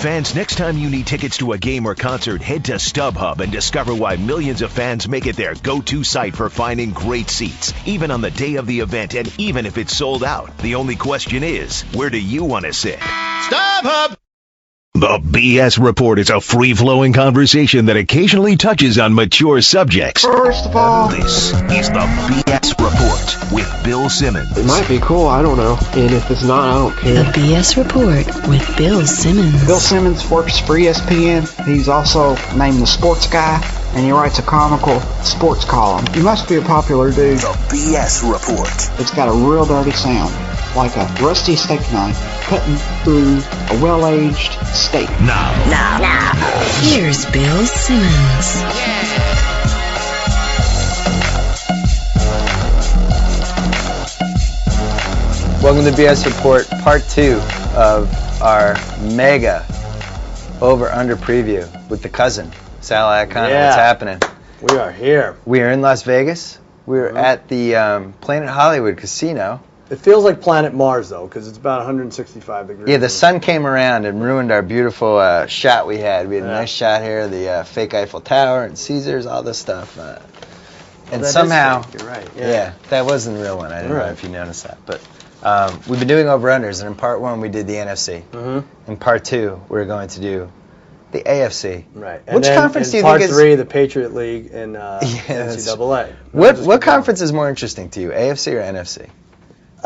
Fans, next time you need tickets to a game or concert, head to StubHub and discover why millions of fans make it their go-to site for finding great seats, even on the day of the event and even if it's sold out. The only question is, where do you want to sit? StubHub! The BS Report is a free-flowing conversation that occasionally touches on mature subjects. First of all, this is the BS Report with Bill Simmons. It might be cool, I don't know. And if it's not, I don't care. The BS Report with Bill Simmons. Bill Simmons works for ESPN. He's also named the sports guy, and he writes a comical sports column. He must be a popular dude. The BS Report. It's got a real dirty sound, like a rusty steak knife cutting through a well-aged steak. Now. Here's Bill Simmons. Welcome to BS Report, part 2 of our mega over-under preview with the Cousin Sal. What's happening? We are here. We are in Las Vegas. We're at the Planet Hollywood Casino. It feels like Planet Mars, though, because it's about 165 degrees. Yeah, the sun came around and ruined our beautiful shot we had. We had a nice shot here, the fake Eiffel Tower and Caesars, all this stuff. And somehow, you're right. Yeah, that wasn't the real one. I don't know if you noticed that. But we've been doing over-unders, and in part 1 we did the NFC. In part 2, we're going to do the AFC. Right. Which conference do you think is... part 3, the Patriot League and NCAA. What conference is more interesting to you, AFC or NFC?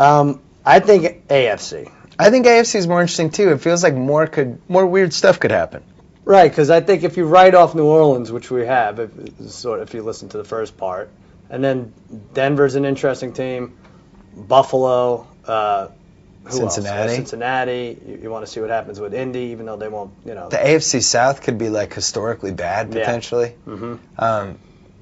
I think AFC. I think AFC is more interesting too. It feels like more weird stuff could happen. Right, because I think if you write off New Orleans, which we have, if you listen to the first part, and then Denver's an interesting team, Buffalo, Cincinnati. Cincinnati. You want to see what happens with Indy, even though they won't. The AFC South could be like historically bad potentially.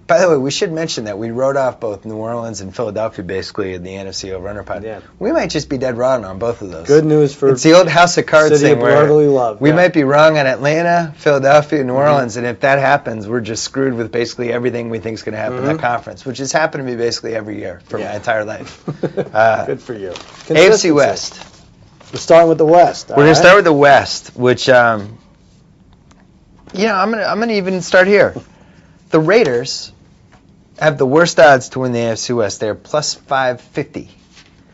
By the way, we should mention that we wrote off both New Orleans and Philadelphia basically in the NFC over-under pod. Yeah. We might just be dead wrong on both of those. Good news for it's the old House of Cards City thing of where brotherly love. We might be wrong on Atlanta, Philadelphia, New Orleans, and if that happens, we're just screwed with basically everything we think is going to happen in that conference, which has happened to me basically every year for my entire life. Good for you. AFC West. We're starting with the West. We're going to start with the West, which, I'm going to even start here. The Raiders have the worst odds to win the AFC West. They're plus 550.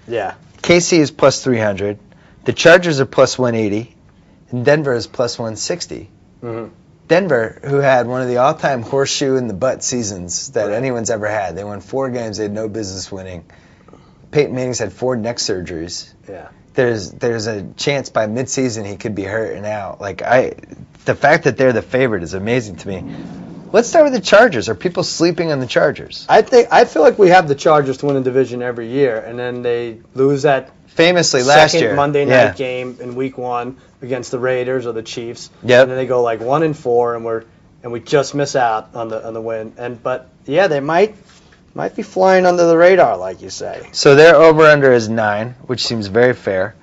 Yeah. KC is plus 300. The Chargers are plus 180. And Denver is plus 160. Denver, who had one of the all-time horseshoe in the butt seasons that anyone's ever had. They won 4 games they had no business winning. Peyton Manning's had 4 neck surgeries. Yeah. There's a chance by midseason he could be hurt and out. The fact that they're the favorite is amazing to me. Let's start with the Chargers. Are people sleeping on the Chargers? I feel like we have the Chargers to win a division every year, and then they lose that famously last year Monday night game in Week 1 against the Raiders or the Chiefs. And then they go like 1-4, and we just miss out on the win. But they might be flying under the radar, like you say. So their over/under is 9, which seems very fair.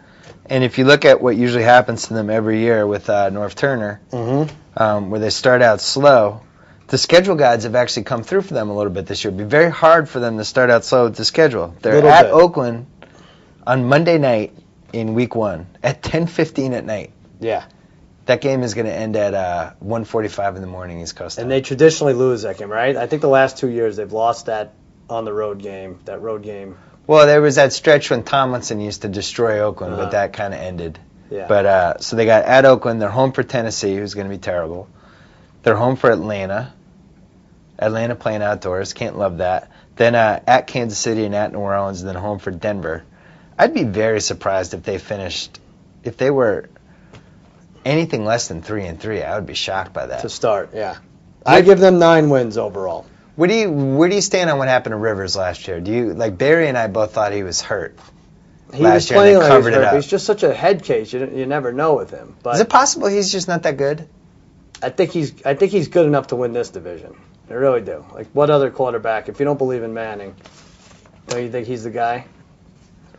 And if you look at what usually happens to them every year with North Turner, where they start out slow. The schedule guides have actually come through for them a little bit this year. It'd be very hard for them to start out slow with the schedule. They're at Oakland on Monday night in Week 1 at 10:15 at night. Yeah. That game is going to end at 1:45 in the morning East Coast time. And they traditionally lose that game, right? I think the last 2 years they've lost that on the road game, Well, there was that stretch when Tomlinson used to destroy Oakland, but that kind of ended. Yeah. But so they got at Oakland. They're home for Tennessee, who's going to be terrible. They're home for Atlanta. Atlanta playing outdoors. Can't love that. Then at Kansas City and at New Orleans, and then home for Denver. I'd be very surprised if they were anything less than 3-3. I would be shocked by that. To start, I give them 9 wins overall. Where do you stand on what happened to Rivers last year? Do you Barry and I both thought he was hurt? He was playing like he was hurt. He's just such a head case. You never know with him. But is it possible he's just not that good? I think he's good enough to win this division. I really do. Like, what other quarterback? If you don't believe in Manning, don't you think he's the guy?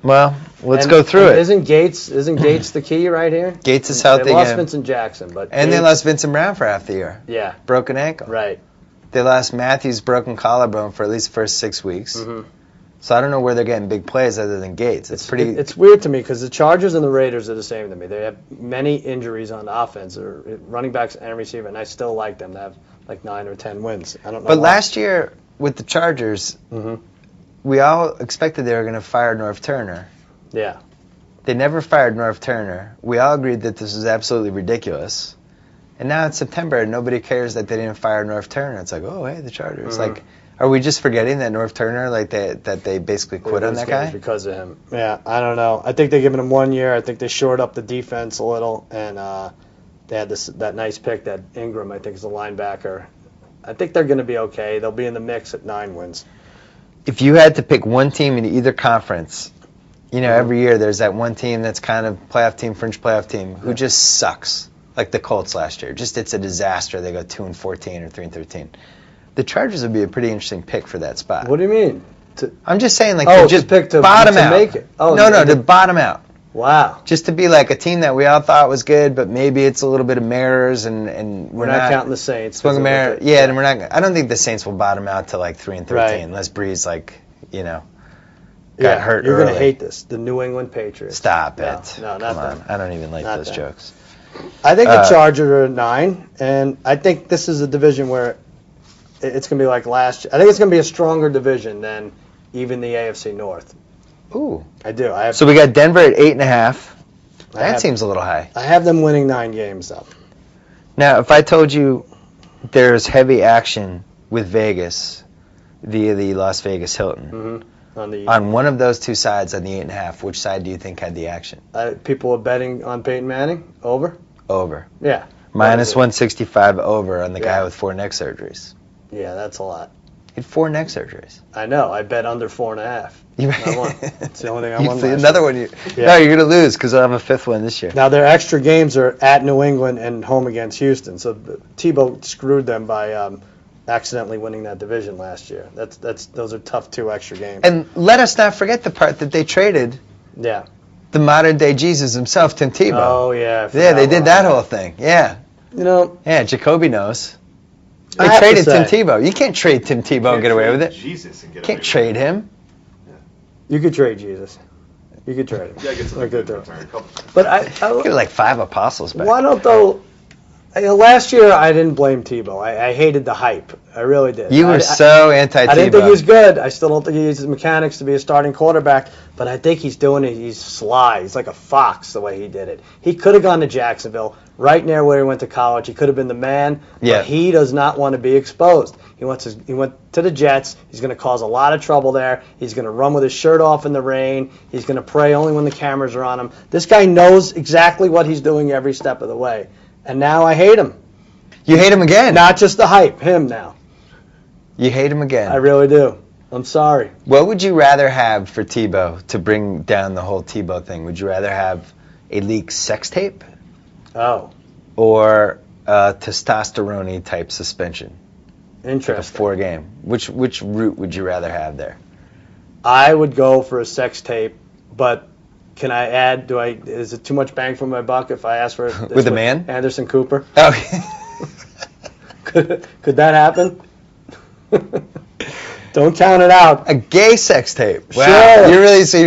Well, let's go through it. Isn't Gates the key right here? Gates is healthy. They lost Vincent Jackson, they lost Vincent Brown for half the year. Yeah, broken ankle. Right. They lost Matthews, broken collarbone for at least the first 6 weeks. So I don't know where they're getting big plays other than Gates. It's weird to me because the Chargers and the Raiders are the same to me. They have many injuries on the offense, or running backs and receiver, and I still like them to have like 9 or 10 wins. I don't know. But why. last year with the Chargers, we all expected they were going to fire Norv Turner. Yeah. They never fired Norv Turner. We all agreed that this was absolutely ridiculous. And now it's September and nobody cares that they didn't fire Norv Turner. It's like, oh, hey, the Chargers. Like, are we just forgetting that Norv Turner, like that they basically quit on that guy? Because of him. Yeah, I don't know. I think they're giving him 1 year. I think they shored up the defense a little, and they had that nice pick, that Ingram, I think is a linebacker. I think they're going to be okay. They'll be in the mix at 9 wins. If you had to pick one team in either conference, you know, every year there's that one team that's kind of playoff team, fringe playoff team, who just sucks, like the Colts last year. Just it's a disaster. They go 2-14 or 3-13. The Chargers would be a pretty interesting pick for that spot. What do you mean? I'm just saying, like, to just pick to bottom out. Make it. Oh, no, to bottom out. Wow. Just to be like a team that we all thought was good, but maybe it's a little bit of mirrors, and we're not counting the Saints. Swing a mirror, yeah, and we're not. I don't think the Saints will bottom out to like 3-13 unless Breeze, like, you know, got hurt. You're early. gonna hate this. The New England Patriots. Stop it. No, not Come them. on. I don't even like Not those them. jokes. I think the Chargers are at 9, and I think this is a division where it's going to be like last year. I think it's going to be a stronger division than even the AFC North. Ooh. I do. So we got Denver at 8.5. That seems a little high. I have them winning 9 games, though. Now, if I told you there's heavy action with Vegas via the Las Vegas Hilton, on one of those two sides on the 8.5, which side do you think had the action? People are betting on Peyton Manning? Over? Over. Yeah. Minus 165 over on the guy with 4 neck surgeries. Yeah, that's a lot. He had 4 neck surgeries. I know. I bet under 4.5. I won. It's the only thing I won. Another one. No, you're going to lose because I'll have a 5th one this year. Now, their extra games are at New England and home against Houston. So Tebow screwed them by accidentally winning that division last year. Those are tough 2 extra games. And let us not forget the part that they traded. Yeah. The modern day Jesus himself, Tim Tebow. Oh yeah. Yeah, they did that whole thing. Yeah. You know. Yeah, Jacoby knows. They traded Tim Tebow. You can't trade Tim Tebow and get away with it. Jesus and get Can't trade him. You could trade Jesus. You could trade him. Yeah, I get some good return. But I get like 5 apostles back. Why don't though? Last year I didn't blame Tebow. I hated the hype. I really did. You were so anti-Tebow. I didn't think he was good. I still don't think he uses mechanics to be a starting quarterback. But I think he's doing it. He's sly. He's like a fox the way he did it. He could have gone to Jacksonville, right near where he went to college. He could have been the man. But he does not want to be exposed. He went to the Jets. He's going to cause a lot of trouble there. He's going to run with his shirt off in the rain. He's going to pray only when the cameras are on him. This guy knows exactly what he's doing every step of the way. And now I hate him. You hate him again? Not just the hype, him now. You hate him again? I really do. I'm sorry. What would you rather have for Tebow to bring down the whole Tebow thing? Would you rather have a leaked sex tape? Oh. Or a testosterone type suspension? Interesting. Like a 4-game. Which route would you rather have there? I would go for a sex tape, but can I add? Is it too much bang for my buck if I ask for it with a man? Anderson Cooper. Oh. Could that happen? Don't count it out. A gay sex tape. Wow. Sure. You're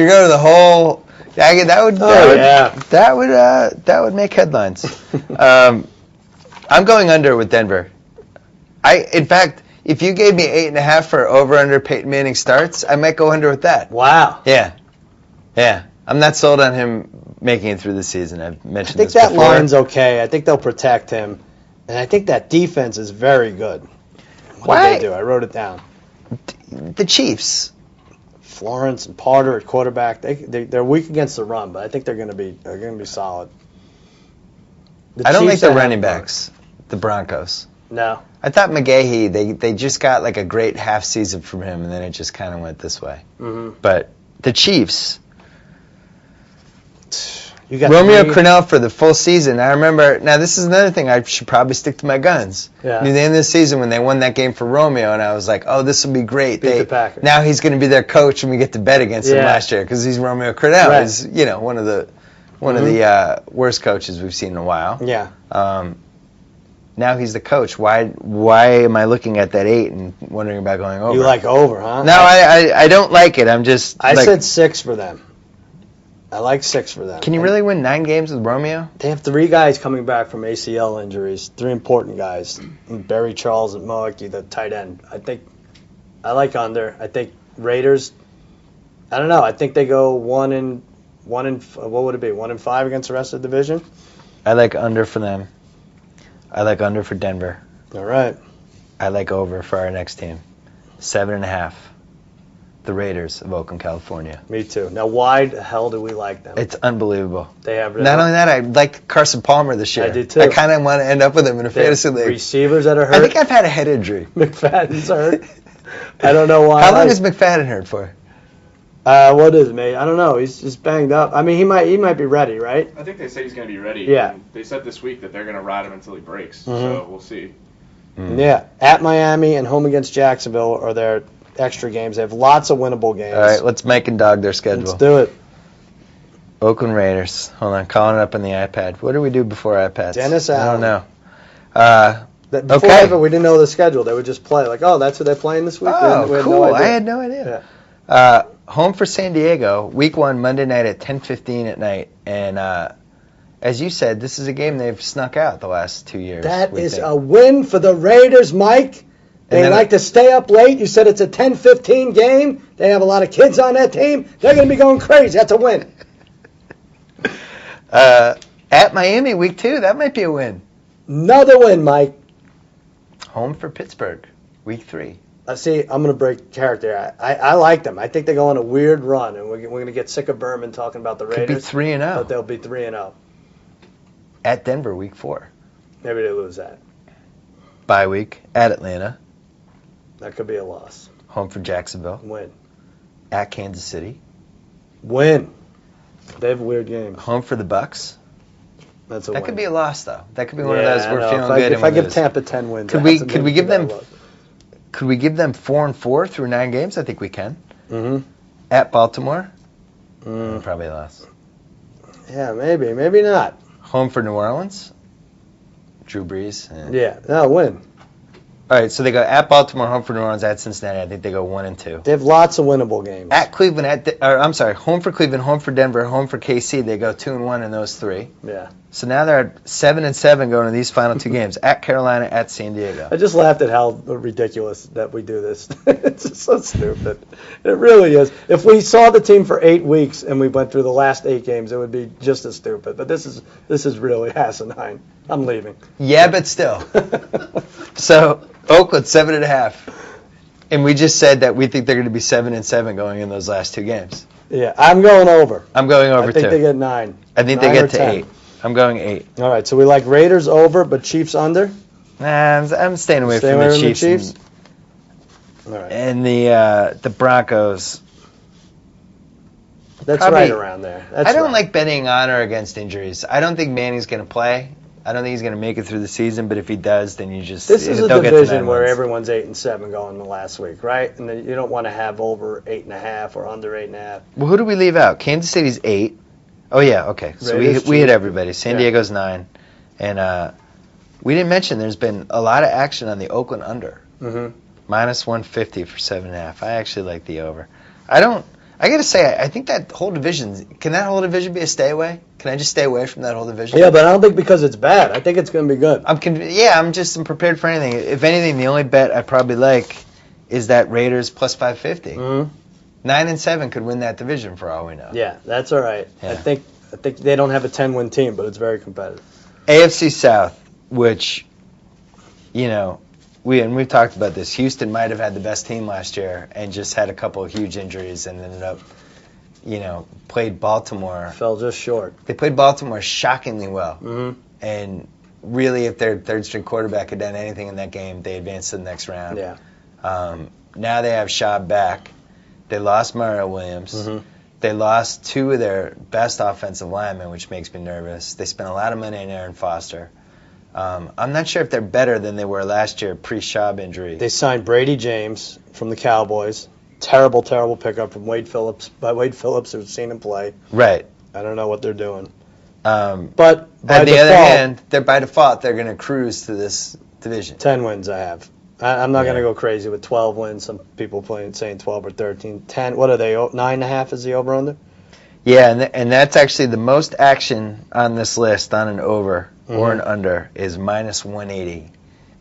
going to the whole. That would make headlines. I'm going under with Denver. In fact, if you gave me 8.5 for over/under Peyton Manning starts, I might go under with that. Wow. Yeah. I'm not sold on him making it through the season. I've mentioned this before. I before. think that line's okay. I think they'll protect him, and I think that defense is very good. What did they do? I wrote it down. The Chiefs. Florence and Porter at quarterback. They're weak against the run, but I think they're going to be solid. I don't like the running backs. The Broncos. No. I thought McGahee, they just got like a great half season from him, and then it just kind of went this way. Mm-hmm. But the Chiefs, you got Romeo Crennel for the full season. I remember, now this is another thing, I should probably stick to my guns. Yeah. Near the end of the season when they won that game for Romeo, and I was like, oh, this will be great. Beat the Packers. Now he's going to be their coach, and we get to bet against him last year, because he's Romeo Crennel. Right. He's, one of the worst coaches we've seen in a while. Yeah. Now he's the coach. Why am I looking at that 8 and wondering about going over? You like over, huh? No, I don't like it. I'm just. I said 6 for them. I like 6 for them. Can you really win 9 games with Romeo? They have 3 guys coming back from ACL injuries. 3 important guys. Barry Charles and Moaki, the tight end. I like under. I think Raiders. I don't know. I think they go 1 what would it be? 1-5 against the rest of the division. I like under for them. I like under for Denver. All right. I like over for our next team. 7.5. The Raiders of Oakland, California. Me too. Now, why the hell do we like them? It's unbelievable. They have not only that, I like Carson Palmer this year. I do too. I kind of want to end up with him in a fantasy league. Receivers that are hurt. I think I've had a head injury. McFadden's hurt. I don't know why. How long is McFadden hurt for? What is it, mate? I don't know. He's just banged up. I mean, he might be ready, right? I think they say he's going to be ready. Yeah. And they said this week that they're going to ride him until he breaks. So we'll see. Yeah. At Miami and home against Jacksonville are their extra games. They have lots of winnable games. All right, let's make and dog their schedule. Let's do it. Oakland Raiders. Hold on, calling it up on the iPad. What do we do before iPads? Dennis Allen. I don't know. Okay. Before we didn't know the schedule. They would just play like, oh, that's who they're playing this week. Oh, we had cool. no idea. I had no idea. Yeah. Home for San Diego, week 1, Monday night at 10:15 at night. And as you said, this is a game they've snuck out the last 2 years. That is a win for the Raiders, Mike. They like to stay up late. You said it's a 10-15 game. They have a lot of kids on that team. They're going to be going crazy. That's a win. At Miami, week 2, that might be a win. Another win, Mike. Home for Pittsburgh, week 3. See, I'm going to break character. I like them. I think they go on a weird run, and we're going to get sick of Berman talking about the Raiders. Could be 3-0. But they'll be 3-0. At Denver, week 4. Maybe they lose that. Bye week at Atlanta. That could be a loss. Home for Jacksonville. Win. At Kansas City. Win. They have weird games. Home for the Bucks. That's a that win. could be a loss, though. That could be one of those we're feeling good. If I give Tampa 10 wins, could we give them? Could we give them 4-4 through 9 games? I think we can. Mm-hmm. At Baltimore. Probably a loss. Yeah, maybe not. Home for New Orleans. Drew Brees. Yeah, no, win. All right, so they go at Baltimore, home for New Orleans, at Cincinnati. I think they go 1-2. They have lots of winnable games. At Cleveland, home for Cleveland, home for Denver, home for KC. They go 2-1 in those 3. Yeah. So now they're at 7-7 going to these final 2 games. At Carolina, at San Diego. I just laughed at how ridiculous that we do this. It's just so stupid. It really is. If we saw the team for 8 weeks and we went through the last 8 games, it would be just as stupid. But this is really asinine. I'm leaving. Yeah, but still. So Oakland 7.5, and we just said that we think they're going to be 7-7 going in those last 2 games. Yeah, I'm going over. I'm going over too. I think they get 9. I think they get to 8. I'm going 8. All right, so we like Raiders over, but Chiefs under. Nah, I'm staying away from the Chiefs. All right. And the Broncos. That's probably, right around there. I don't like betting on or against injuries. I don't think Manning's going to play. I don't think he's going to make it through the season, but if he does, then you just... This is a division where everyone's 8-7 going the last week, right? And then you don't want to have over 8.5 or under 8.5. Well, who do we leave out? Kansas City's 8. Oh, yeah, okay. So we hit everybody. San Diego's 9. And we didn't mention there's been a lot of action on the Oakland under. Mm-hmm. Minus 150 for 7.5. I actually like the over. I got to say, I think that whole division, can that whole division be a stay away? Can I just stay away from that whole division? Yeah, but I don't think because it's bad. I think it's going to be good. I'm prepared for anything. If anything, the only bet I probably like is that Raiders plus 550. Mm-hmm. 9-7 could win that division for all we know. Yeah, that's all right. Yeah. I think they don't have a 10-win team, but it's very competitive. AFC South, which, we've talked about this. Houston might have had the best team last year and just had a couple of huge injuries and ended up, played Baltimore. Fell just short. They played Baltimore shockingly well. Mm-hmm. And really, if their third-string quarterback had done anything in that game, they advanced to the next round. Yeah. Now they have Schaub back. They lost Mario Williams. Mm-hmm. They lost 2 of their best offensive linemen, which makes me nervous. They spent a lot of money on Aaron Foster. I'm not sure if they're better than they were last year pre-Schaub injury. They signed Brady James from the Cowboys. Terrible, terrible pickup from Wade Phillips. By Wade Phillips, who's seen him play. Right. I don't know what they're doing. But on the other hand, by default, they're going to cruise to this division. 10 wins I have. I'm not going to go crazy with 12 wins. Some people saying 12 or 13. 10, what are they, 9.5 is the over-under? Yeah, and that's actually the most action on this list on an over or an under is minus 180.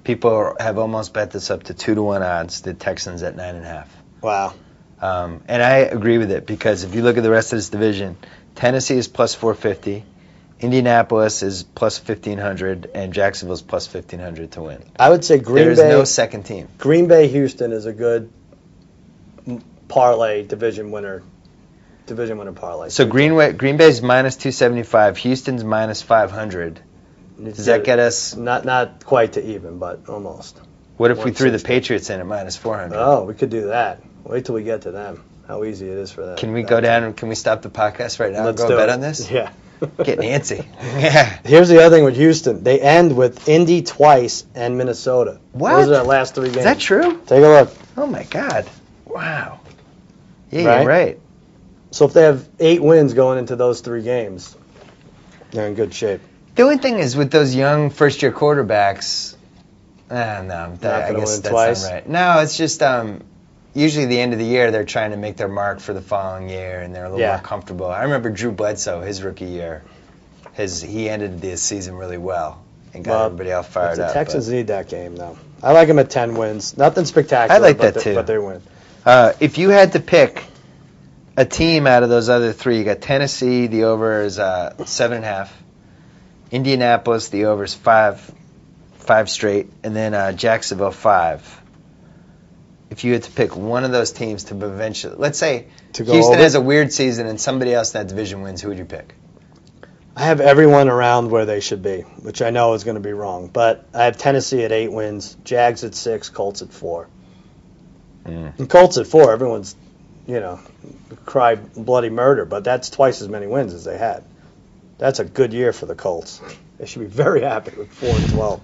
People have almost bet this up to 2-1 odds. The Texans at 9.5. Wow. And I agree with it because if you look at the rest of this division, Tennessee is plus 450, Indianapolis is plus 1,500, and Jacksonville is plus 1,500 to win. I would say Green Bay. There is no second team. Green Bay Houston is a good parlay division winner parlay. So Green Bay's minus 275, Houston's minus 500. Does that get us? Not quite to even, but almost. What if we threw the Patriots in at minus 400? Oh, we could do that. Wait till we get to them. How easy it is for them. Can we go down and can we stop the podcast right now and go bet on this? Yeah. Get antsy. Yeah. Here's the other thing with Houston. They end with Indy twice and Minnesota. What? Those are their last 3 games. Is that true? Take a look. Oh, my God. Wow. Yeah, you're right. So if they have 8 wins going into those 3 games, they're in good shape. The only thing is with those young first-year quarterbacks, no, I guess that's not right. No, it's just usually the end of the year they're trying to make their mark for the following year, and they're a little more comfortable. I remember Drew Bledsoe, his rookie year, he ended the season really well and got everybody all fired up. The Texans need that game, though. I like them at 10 wins. Nothing spectacular. I like that, too. But they win. If you had to pick a team out of those other 3, you got Tennessee, the over is 7.5. Indianapolis, the over is 5 straight, and then Jacksonville 5. If you had to pick one of those teams to eventually, let's say Houston has a weird season and somebody else in that division wins, who would you pick? I have everyone around where they should be, which I know is going to be wrong. But I have Tennessee at 8 wins, Jags at 6, Colts at 4. And Colts at 4, everyone's, cry bloody murder, but that's twice as many wins as they had. That's a good year for the Colts. They should be very happy with 4-12.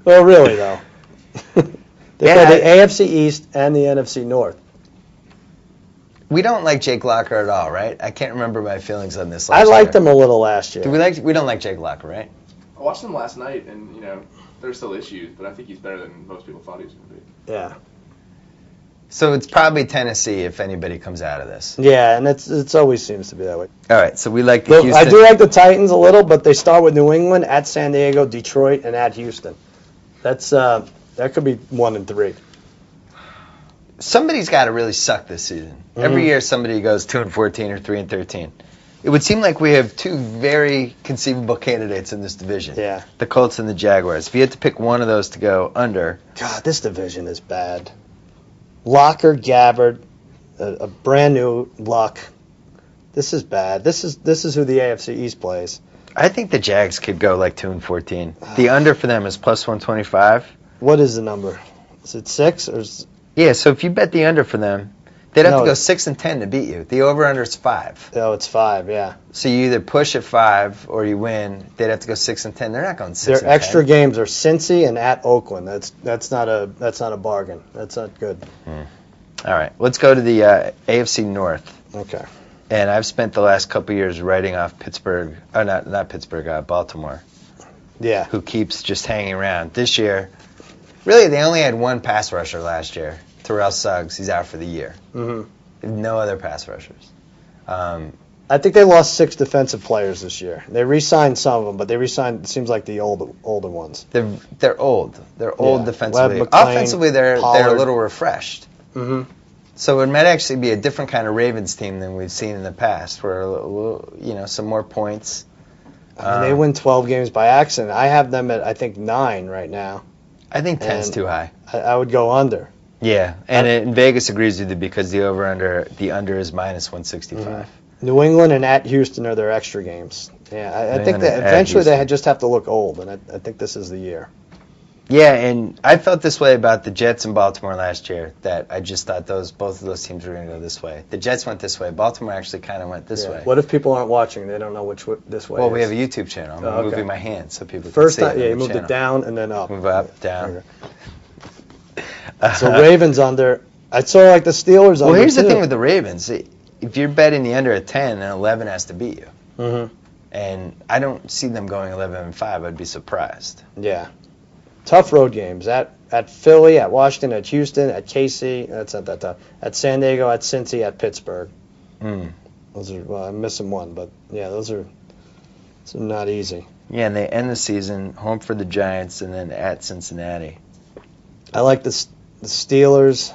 Well, really, though. They play the AFC East and the NFC North. We don't like Jake Locker at all, right? I can't remember my feelings on this last year. I liked him a little last year. We don't like Jake Locker, right? I watched him last night, and, there's still issues, but I think he's better than most people thought he was going to be. Yeah. So it's probably Tennessee if anybody comes out of this. Yeah, and it's always seems to be that way. All right, so we like the Houston. I do like the Titans a little, but they start with New England, at San Diego, Detroit, and at Houston. That's that could be 1 and 3. Somebody's got to really suck this season. Every year somebody goes 2-14 or 3-13. It would seem like we have 2 very conceivable candidates in this division. Yeah. The Colts and the Jaguars. If you had to pick one of those to go under. God, this division is bad. Locker, Gabbard, a brand new Luck. This is bad. This is who the AFC East plays. I think the Jags could go like 2-14. The under for them is plus 125. What is the number? Is it 6 or? Yeah. So if you bet the under for them, they'd have to go 6-10 to beat you. The over/under is 5. Oh, it's 5. Yeah. So you either push at 5 or you win. They'd have to go 6-10. They're not going 6. Their extra games are Cincy and at Oakland. That's not a bargain. That's not good. All right. Let's go to the AFC North. Okay. And I've spent the last couple of years writing off Pittsburgh. Oh, not Pittsburgh. Baltimore. Yeah. Who keeps just hanging around. This year, really, they only had 1 pass rusher last year. Terrell Suggs. He's out for the year. No other pass rushers. I think they lost 6 defensive players this year. They re-signed some of them, but they re-signed, it seems like, the older ones. They're old. They're old defensively. Webb, McClain, Offensively, they're a little refreshed. Mm-hmm. So it might actually be a different kind of Ravens team than we've seen in the past, where some more points. I mean, they win 12 games by accident. I have them at, I think, 9 right now. I think 10's too high. I would go under. Yeah, and Vegas agrees with you because the under is minus 165. Mm-hmm. New England and at Houston are their extra games. Yeah, I think that eventually they just have to look old, and I think this is the year. Yeah, and I felt this way about the Jets in Baltimore last year, that I just thought both of those teams were going to go this way. The Jets went this way. Baltimore actually kind of went this way. What if people aren't watching? They don't know which this way is. Well, we have a YouTube channel. I'm moving my hand so people First can see time, you moved it down and then up. Move up, down. So Ravens under. I saw like the Steelers under. Well, here's the thing with the Ravens. if you're betting the under at 10, then 11 has to beat you. Mm-hmm. And I don't see them going 11-5. I'd be surprised. Yeah. Tough road games. At Philly, at Washington, at Houston, at KC. That's not that tough. At San Diego, at Cincy, at Pittsburgh. Those are, well, I'm missing one, but yeah, those are not easy. Yeah, and they end the season home for the Giants and then at Cincinnati. I like the Steelers.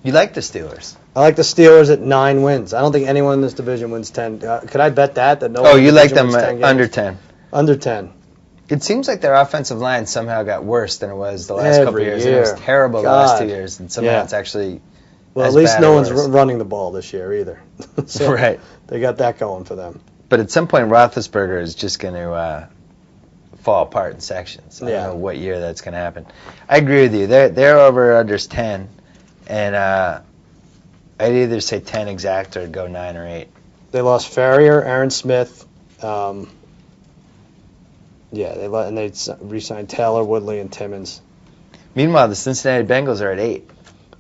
You like the Steelers? I like the Steelers at 9 wins. I don't think anyone in this division wins 10. Could I bet that no? Oh, you like them under 10? Under 10. It seems like their offensive line somehow got worse than it was the last couple of years. Year. It was terrible the last 2 years, and somehow it's actually. Well, at least no one's running the ball this year either. So right. They got that going for them. But at some point, Roethlisberger is just going to fall apart in sections. I don't know what year that's going to happen. I agree with you. They're over/unders 10, and I'd either say 10 exact or go 9 or 8. They lost Farrier, Aaron Smith. They re-signed Taylor, Woodley, and Timmons. Meanwhile, the Cincinnati Bengals are at 8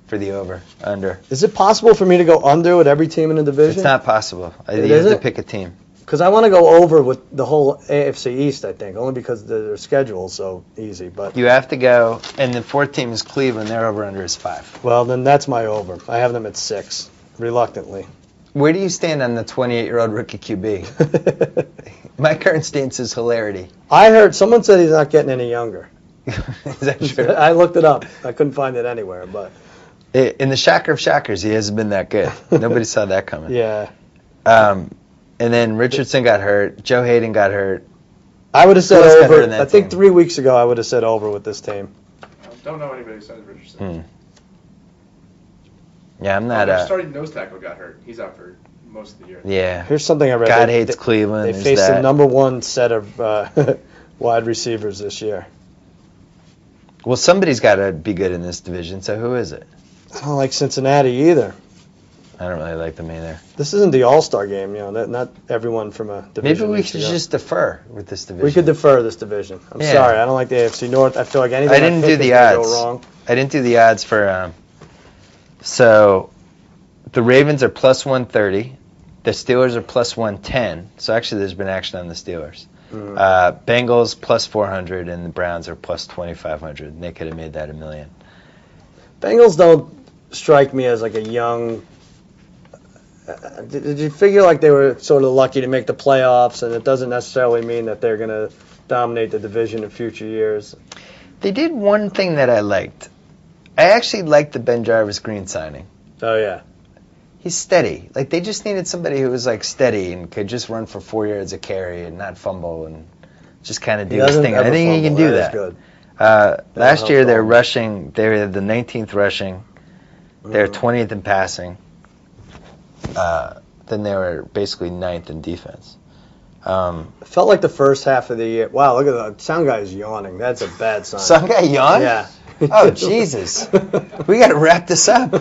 for the over/under. Is it possible for me to go under with every team in the division? It's not possible. You have to pick a team. Because I want to go over with the whole AFC East, I think, only because their schedule is so easy. But you have to go, and the fourth team is Cleveland. Their over/under is 5. Well, then that's my over. I have them at 6, reluctantly. Where do you stand on the 28-year-old rookie QB? My current stance is hilarity. I heard someone said he's not getting any younger. Is that true? I looked it up. I couldn't find it anywhere, but in the shocker of shockers, he hasn't been that good. Nobody saw that coming. Yeah. And then Richardson got hurt. Joe Hayden got hurt. I would have said over. I think 3 weeks ago I would have said over with this team. I don't know anybody besides Richardson. Yeah, I'm not. Their starting nose tackle got hurt. He's out for most of the year. Yeah. Here's something I read. God hates Cleveland. They faced the number 1 set of wide receivers this year. Well, somebody's got to be good in this division. So who is it? I don't like Cincinnati either. I don't really like them either. This isn't the All-Star game, not everyone from a division. Maybe we should just defer with this division. We could defer this division. I'm sorry, I don't like the AFC North. I feel like anything I didn't do the odds. Go wrong. I didn't do the odds for. So, the Ravens are plus 130. The Steelers are plus 110. So actually, there's been action on the Steelers. Bengals plus 400, and the Browns are plus 2,500. And they could have made that $1 million. Bengals don't strike me as like a young. Did you figure like they were sort of lucky to make the playoffs, and it doesn't necessarily mean that they're going to dominate the division in future years? They did one thing that I liked. I actually liked the Ben Jarvis Green signing. Oh, yeah. He's steady. Like, they just needed somebody who was, like, steady and could just run for 4 yards a carry and not fumble and just kind of do his thing. I think he can do that. Good. Last year, they're rushing. They were the 19th rushing. They're 20th in passing. Then they were basically 9th in defense. It felt like the first half of the year. Wow, look at that. Sound guy's yawning. That's a bad sign. Sound guy yawned? Yeah. Oh, Jesus. We got to wrap this up.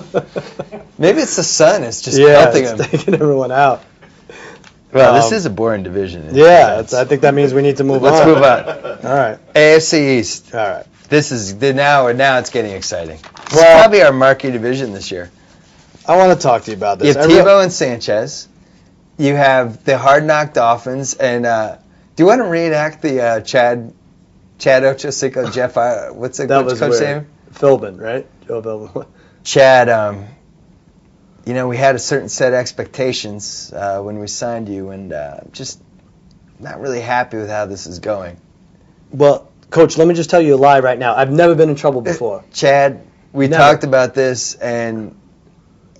Maybe it's the sun. It's just pelting him. It's taking everyone out. Well, this is a boring division. Yeah, I think that means we need to move on. Let's move on. All right. AFC East. All right. This is now it's getting exciting. This is probably our marquee division this year. I want to talk to you about this. You have Tebow and Sanchez. You have the Hard Knock Dolphins. And do you want to reenact the Chad Ochocinco, Jeff, what's the coach name? Philbin, right? Joe Philbin. Chad, we had a certain set of expectations when we signed you, and just not really happy with how this is going. Well, Coach, let me just tell you a lie right now. I've never been in trouble before. Chad, we talked about this, and,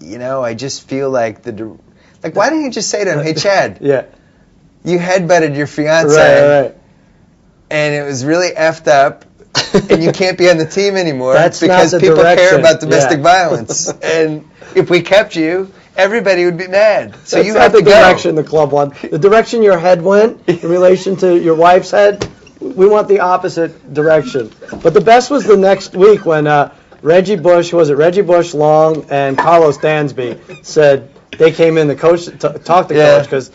I just feel like why didn't you just say to him, hey, Chad, you headbutted your fiance, right. And it was really effed up, and you can't be on the team anymore because people direction. care about domestic violence. And if we kept you, everybody would be mad. So that's you not have the to go. direction the club wants. The direction your head went in relation to your wife's head, we want the opposite direction. But the best was the next week when Reggie Bush, Long, and Carlos Dansby said they came in. The coach talked to coach because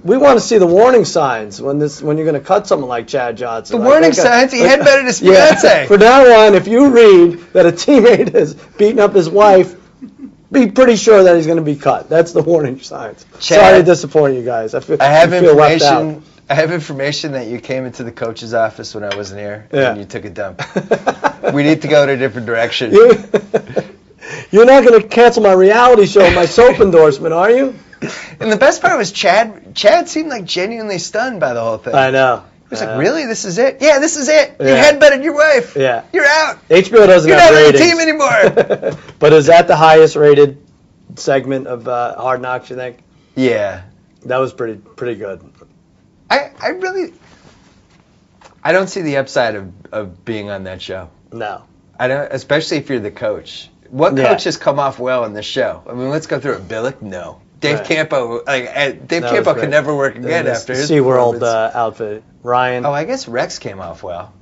we want to see the warning signs when you're going to cut someone like Chad Johnson. The warning signs? He headbutted his fiance. From now on, if you read that a teammate has beaten up his wife, be pretty sure that he's going to be cut. That's the warning signs. Sorry to disappoint you guys. I have feel left out. information. I have information that you came into the coach's office when I wasn't here, and you took a dump. We need to go in a different direction. You're not going to cancel my reality show, my soap endorsement, are you? And the best part was Chad. Chad seemed like genuinely stunned by the whole thing. I know. He was like, "Really? This is it? Yeah, this is it. You Yeah. headbutted your wife. Yeah. You're out. HBO doesn't You're have not on the ratings. team anymore." But is that the highest rated segment of Hard Knocks, you think? Yeah. That was pretty good. I don't see the upside of being on that show. No. I don't, especially if you're the coach. What coach has come off well in this show? I mean, let's go through it. Billick, no. Dave Campo, Dave Campo could never work again after his SeaWorld outfit. Ryan. Oh, I guess Rex came off well.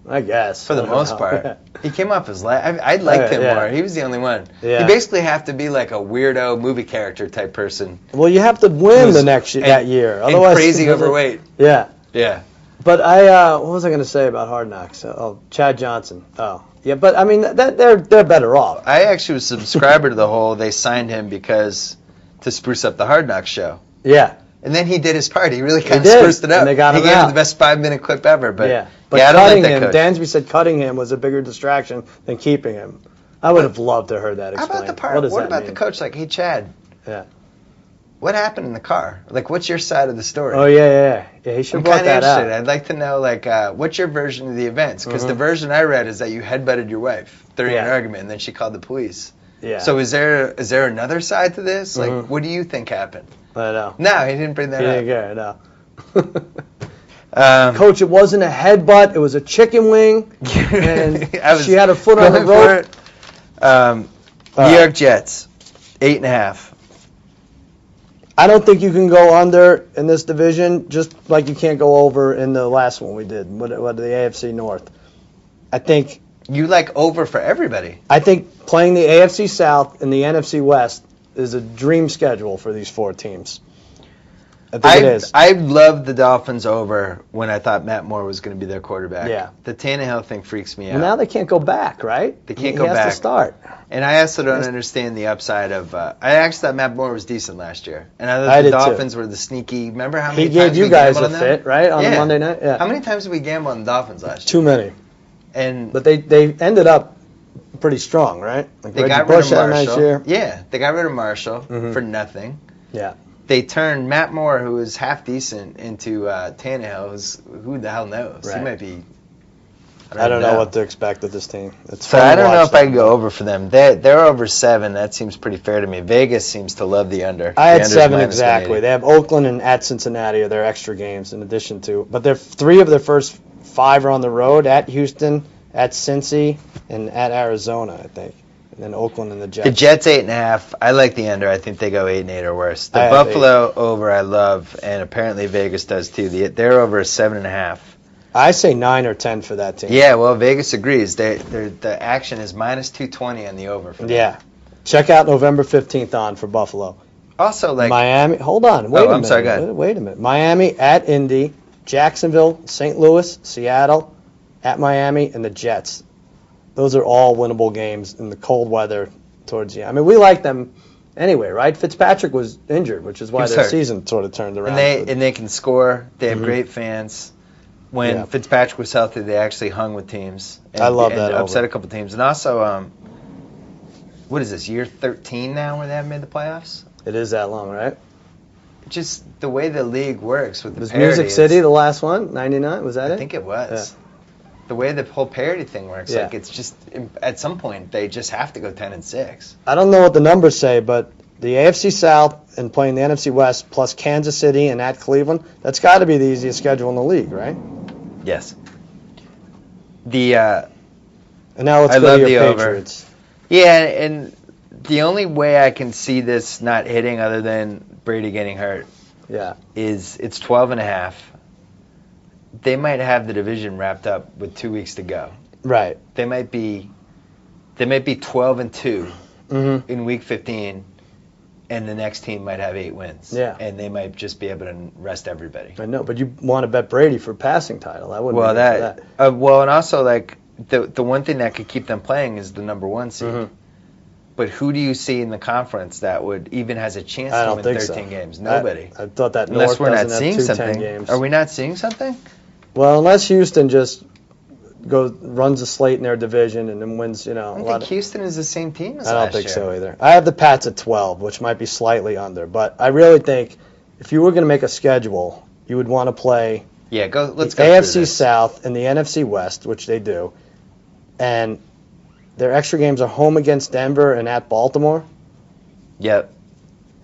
I guess. For the most part. He came off as I liked him more. He was the only one. Yeah. You basically have to be like a weirdo movie character type person. Well, you have to win that year. Otherwise, and crazy overweight. Yeah. Yeah. But what was I going to say about Hard Knocks? Oh, Chad Johnson. Oh, yeah. But I mean, they're better off. I actually was a subscriber to the whole. They signed him to spruce up the Hard Knocks show. Yeah. And then he did his part. He really kind of spruced it up. And they got him he gave out. him the best 5-minute clip ever. But yeah, I don't cutting like that him, coach. Dansby said cutting him was a bigger distraction than keeping him. I would have loved to have heard that How explained. about the part? What about the coach? Like, hey, Chad. Yeah. What happened in the car? Like, what's your side of the story? Oh, yeah. He should have brought that out. I'd like to know, like, what's your version of the events? Because the version I read is that you headbutted your wife during an argument, and then she called the police. Yeah. So is there another side to this? Like, what do you think happened? I know. No, he didn't bring that up. He didn't care, no. Coach, it wasn't a headbutt. It was a chicken wing, and she had her foot on the rope. New York Jets, 8.5. I don't think you can go under in this division, just like you can't go over in the last one we did, what the AFC North. I think you like over for everybody. I think playing the AFC South and the NFC West is a dream schedule for these four teams. I think it is. I loved the Dolphins over when I thought Matt Moore was going to be their quarterback. Yeah. The Tannehill thing freaks me out. Well, now they can't go back, right? They can't go back. He has to start. And I also don't understand the upside of. I actually thought Matt Moore was decent last year, and I thought the Dolphins were the sneaky. Remember how many he gave times you we guys gambled a on fit, them? right, on Monday night? Yeah. How many times did we gamble on the Dolphins last year? Too many. But they ended up pretty strong, right? Like they Reggie got Bush rid of had a nice Marshall. year. Yeah, they got rid of Marshall for nothing. Yeah. They turned Matt Moore, who was half decent, into Tannehill, who the hell knows? Right. He might be. I don't know what to expect with this team. So I don't know if I can go over for them. They're over 7. That seems pretty fair to me. Vegas seems to love the under. I had 7 exactly. They have Oakland and at Cincinnati are their extra games in addition to. But they're 3 of their first 5 are on the road, at Houston, at Cincy, and at Arizona, I think. And then Oakland and the Jets. The Jets 8.5. I like the under. I think they go 8-8 or worse. The Buffalo over I love, and apparently Vegas does too. They're over 7.5. I say 9 or 10 for that team. Yeah, well, Vegas agrees. The action is minus 220 on the over for them. Yeah. Check out November 15th on for Buffalo. Also, like Miami. Hold on. Wait a minute. I'm sorry, go ahead. Wait a minute. Miami at Indy, Jacksonville, St. Louis, Seattle, at Miami, and the Jets. Those are all winnable games in the cold weather towards the end. I mean, we like them anyway, right? Fitzpatrick was injured, which is why their season sort of turned around. And they can score. They have great fans. When Fitzpatrick was healthy, they actually hung with teams. And, I love that. Upset a couple teams. And also, what is this, year 13 now where they haven't made the playoffs? It is that long, right? Just the way the league works with the was parity. Music City the last one? 99? Was that it? I think it was. Yeah. The way the whole parity thing works, like it's just at some point they just have to go 10-6. I don't know what the numbers say, but the AFC South and playing the NFC West plus Kansas City and at Cleveland, that's got to be the easiest schedule in the league, right? Yes. And now let's go to your Patriots. Over. Yeah, and the only way I can see this not hitting other than Brady getting hurt is it's 12.5. They might have the division wrapped up with 2 weeks to go. Right. They might be 12-2 in week 15, and the next team might have 8 wins. Yeah. And they might just be able to rest everybody. I know, but you want to bet Brady for passing title. I wouldn't. Well, that. And also like the one thing that could keep them playing is the number 1 seed. But who do you see in the conference that would even has a chance to win 13 games? Nobody. I thought that unless North we're not doesn't seeing have 2 something. 10 games. Are we not seeing something? Well, unless Houston just runs a slate in their division and then wins, I don't think Houston is the same team as last year. I don't think so either. I have the Pats at 12, which might be slightly under, but I really think if you were going to make a schedule, you would want to play let's the go AFC South and the NFC West, which they do, and their extra games are home against Denver and at Baltimore. Yep.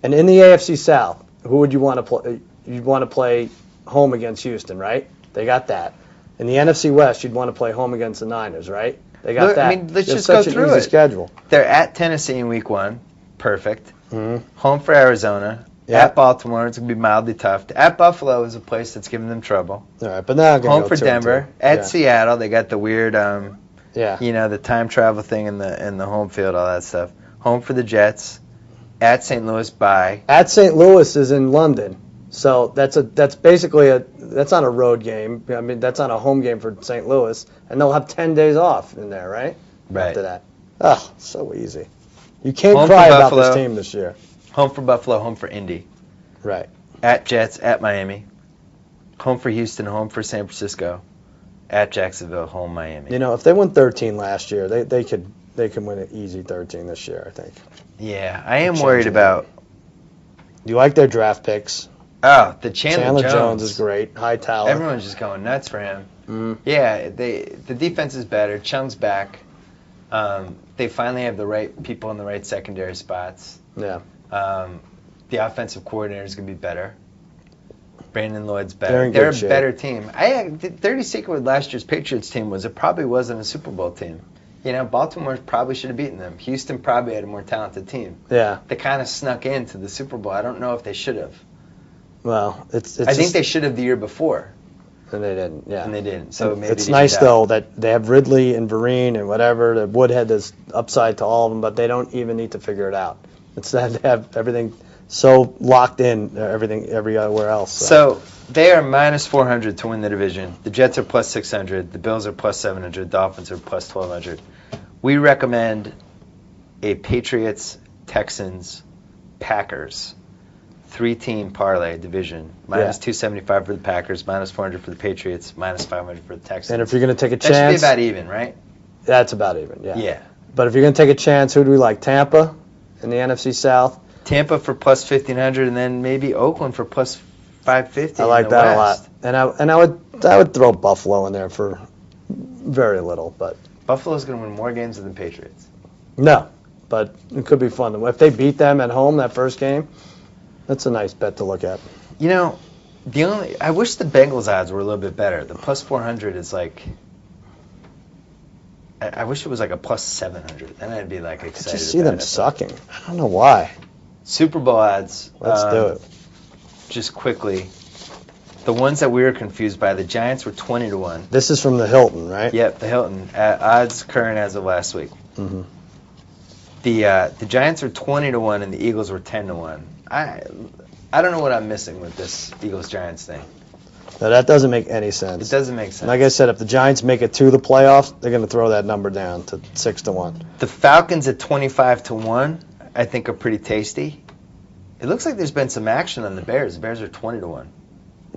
And in the AFC South, who would you want to play? You'd want to play home against Houston, right? They got that. In the NFC West, you'd want to play home against the Niners, right? They got that. I mean, let's just go through it. Schedule. They're at Tennessee in week 1. Perfect. Mm-hmm. Home for Arizona. Yep. At Baltimore, it's going to be mildly tough. At Buffalo is a place that's giving them trouble. All right, but now home for Denver. At Seattle, they got the weird, the time travel thing in the home field, all that stuff. Home for the Jets. At St. Louis, bye. At St. Louis is in London. So that's basically that's not a road game. I mean, that's not a home game for St. Louis, and they'll have 10 days off in there, right? Right. After that. Oh, so easy. You can't cry about this team this year. Home for Buffalo, home for Indy. Right. At Jets, at Miami. Home for Houston, home for San Francisco. At Jacksonville, home Miami. You know, if they won 13 last year, they could win an easy 13 this year, I think. Yeah, I am worried about. Do you like their draft picks? Oh, the Chandler Jones is great. Hightower. Everyone's just going nuts for him. Mm. Yeah, the defense is better. Chung's back. They finally have the right people in the right secondary spots. Yeah. The offensive coordinator is going to be better. Brandon Lloyd's better. They're a better team. 30 secret with last year's Patriots team was it probably wasn't a Super Bowl team. You know, Baltimore probably should have beaten them. Houston probably had a more talented team. Yeah. They kind of snuck into the Super Bowl. I don't know if they should have. Well, I think they should have the year before. And they didn't, yeah. And they didn't. So maybe it's nice, though, that they have Ridley and Vereen and whatever. The Woodhead is upside to all of them, but they don't even need to figure it out. It's that they have everything so locked in, everywhere else. So they are minus 400 to win the division. The Jets are plus 600. The Bills are plus 700. Dolphins are plus 1,200. We recommend a Patriots, Texans, Packers 3-team parlay division. Minus 275 for the Packers, minus 400 for the Patriots, minus 500 for the Texans. And if you're going to take a chance... That should be about even, right? That's about even, yeah. Yeah. But if you're going to take a chance, who do we like? Tampa in the NFC South? Tampa for plus 1,500, and then maybe Oakland for plus 550. I like that West. A lot. And I would throw Buffalo in there for very little, but... Buffalo's going to win more games than the Patriots. No, but it could be fun. If they beat them at home that first game... That's a nice bet to look at. You know, I wish the Bengals odds were a little bit better. The plus 400 is like, I wish it was like a plus 700. Then I'd be like excited. I just see them sucking. I don't know why. Super Bowl odds. Let's do it. Just quickly, the ones that we were confused by, the Giants were 20-1. This is from the Hilton, right? Yep, the Hilton. Odds current as of last week. Mm-hmm. The Giants were 20-1 and the Eagles were 10-1. I don't know what I'm missing with this Eagles-Giants thing. No, that doesn't make any sense. It doesn't make sense. Like I said, if the Giants make it to the playoffs, they're going to throw that number down to 6-1. The Falcons at 25-1, I think, are pretty tasty. It looks like there's been some action on the Bears. The Bears are 20-1.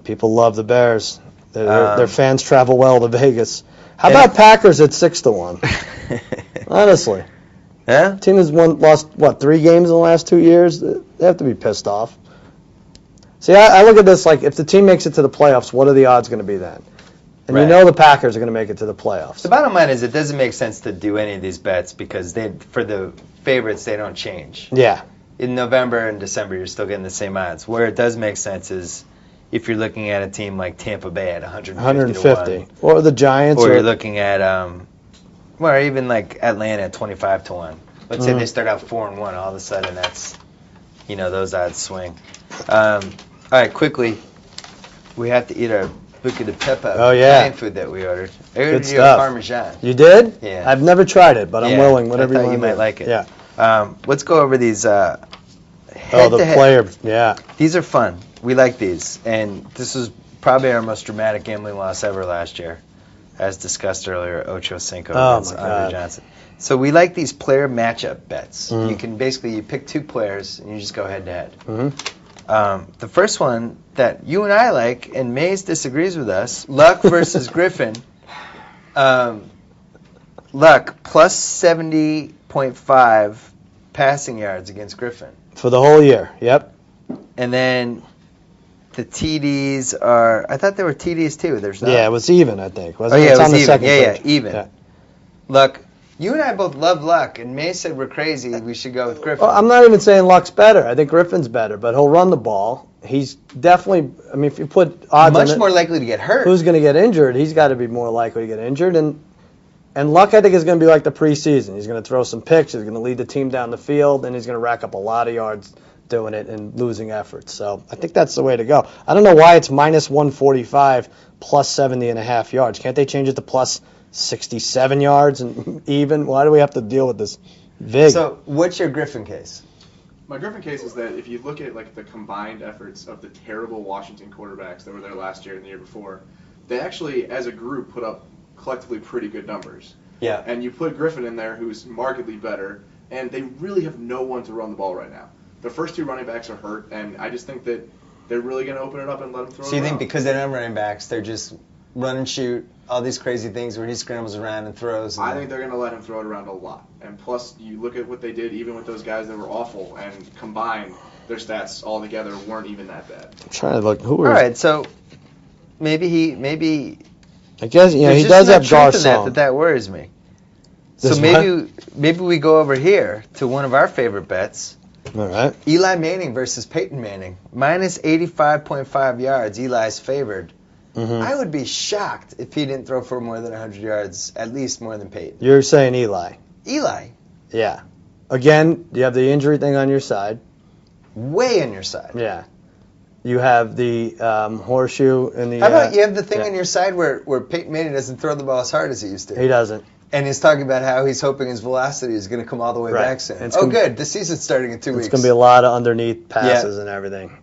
People love the Bears. Their fans travel well to Vegas. How about Packers at 6-1? Honestly. Yeah? Team has lost 3 games in the last 2 years? They have to be pissed off. See, I look at this like, if the team makes it to the playoffs, what are the odds going to be then? And you know the Packers are going to make it to the playoffs. The bottom line is it doesn't make sense to do any of these bets because for the favorites, they don't change. Yeah. In November and December, you're still getting the same odds. Where it does make sense is if you're looking at a team like Tampa Bay at 150. Or the Giants. Or you're looking at... or even like Atlanta at 25-1. Let's say they start out 4-1. All of a sudden, that's those odds swing. All right, quickly, we have to eat our buca de pepe Italian food that we ordered. I ordered you a Parmesan. You did? Yeah. I've never tried it, but I'm willing. Whatever I thought you might like it. Yeah. Let's go over these. The player. Yeah. These are fun. We like these, and this was probably our most dramatic gambling loss ever last year. as discussed earlier, Ocho Cinco Oh, against my Andre God. Johnson. So we like these player matchup bets. Mhm. You can basically you pick two players and you just go head to head. Mm-hmm. The first one that you and I like, and Mays disagrees with us, Luck versus Griffin. Luck plus 70.5 passing yards against Griffin. For the whole year, yep. And then the TDs are, I thought there were TDs too. There's not. Yeah, it was even, I think. Oh, yeah, It's it was on the even. second Yeah, page. even. Yeah. Luck, you and I both love Luck, and May said we're crazy. We should go with Griffin. Well, I'm not even saying Luck's better. I think Griffin's better, but he'll run the ball. He's definitely, I mean, if you put odds on Much it, more likely to get hurt. who's going to get injured, he's got to be more likely to get injured. And Luck, I think, is going to be like the preseason. He's going to throw some picks. He's going to lead the team down the field, and he's going to rack up a lot of yards doing it and losing efforts. So I think that's the way to go. I don't know why it's minus 145 plus 70.5 yards. Can't they change it to plus 67 yards and even? Why do we have to deal with this vig? So what's your Griffin case? My Griffin case is that if you look at like the combined efforts of the terrible Washington quarterbacks that were there last year and the year before, they actually, as a group, put up collectively pretty good numbers. Yeah. And you put Griffin in there, who's markedly better, and they really have no one to run the ball right now. The first two running backs are hurt, and I just think that they're really going to open it up and let him throw it So you around. think because they're not running backs, they're just run and shoot, all these crazy things where he scrambles around and throws? I think they're going to let him throw it around a lot. And plus, you look at what they did, even with those guys that were awful, and combined, their stats all together weren't even that bad. I'm trying to look. Who All are right, so maybe I guess he there's does just have enough truth in Garcon. that worries me. So This maybe we go over here to one of our favorite bets. All right. Eli Manning versus Peyton Manning. Minus 85.5 yards. Eli's favored. Mm-hmm. I would be shocked if he didn't throw for more than 100 yards, at least more than Peyton. You're saying Eli. Eli, Yeah. Again, you have the injury thing on your side. way on your side. Yeah. You have the horseshoe in the. How about you have the thing yeah. on your side where Peyton Manning doesn't throw the ball as hard as he used to? He doesn't. And he's talking about how he's hoping his velocity is going to come all the way Right. back soon. And it's Oh, gonna- good. The season's starting in 2 weeks. It's going to be a lot of underneath passes and everything.